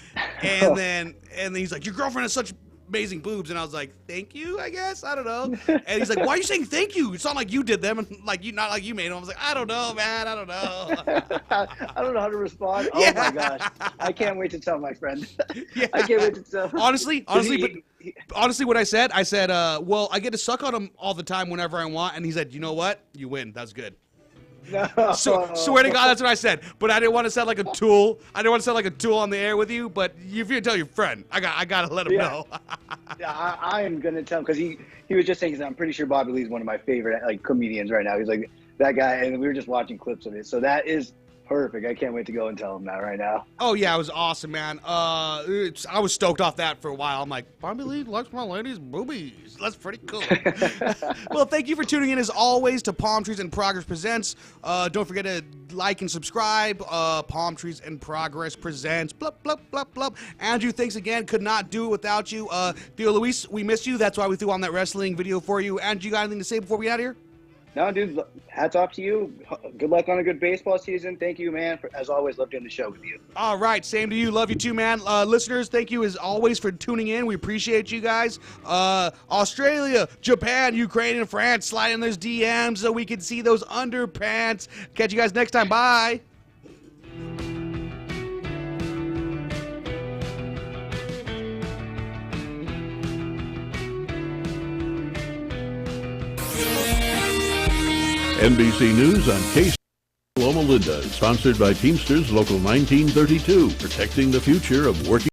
and then he's like, "Your girlfriend has such amazing boobs," and I was like, "Thank you, I guess, I don't know." And he's like, "Why are you saying thank you? It's not like you did them, and like you, not like you made them." I was like, "I don't know, man, I don't know." I don't know how to respond. Oh my gosh, I can't wait to tell my friend. I can't wait to tell. Honestly, what I said, well, I get to suck on him all the time whenever I want, and he said, "You know what? You win. That's good." No. Swear to God, that's what I said. But I didn't want to sound like a tool. I didn't want to sound like a tool on the air with you. But if you tell your friend, I gotta let him know. Yeah, I am gonna tell him because he was just saying. I'm pretty sure Bobby Lee's one of my favorite like comedians right now. He's like that guy, and we were just watching clips of it. So that is perfect. I can't wait to go and tell him that right now. Oh yeah, it was awesome, man. I was stoked off that for a while. I'm like, Bobby Lee likes my lady's boobies. That's pretty cool. Well, thank you for tuning in as always to Palmtrees in Progress Presents. Don't forget to like and subscribe. Palmtrees in Progress Presents. Blup blup blup blup. Andrew, thanks again. Could not do it without you. Theo Luis, we missed you. That's why we threw on that wrestling video for you. Andrew, you got anything to say before we get out of here? No, dude, hats off to you. Good luck on a good baseball season. Thank you, man. As always, love doing the show with you. All right, same to you. Love you too, man. Listeners, thank you as always for tuning in. We appreciate you guys. Australia, Japan, Ukraine, and France, slide in those DMs so we can see those underpants. Catch you guys next time. Bye. NBC News on Case Loma Linda, sponsored by Teamsters Local 1932, protecting the future of working.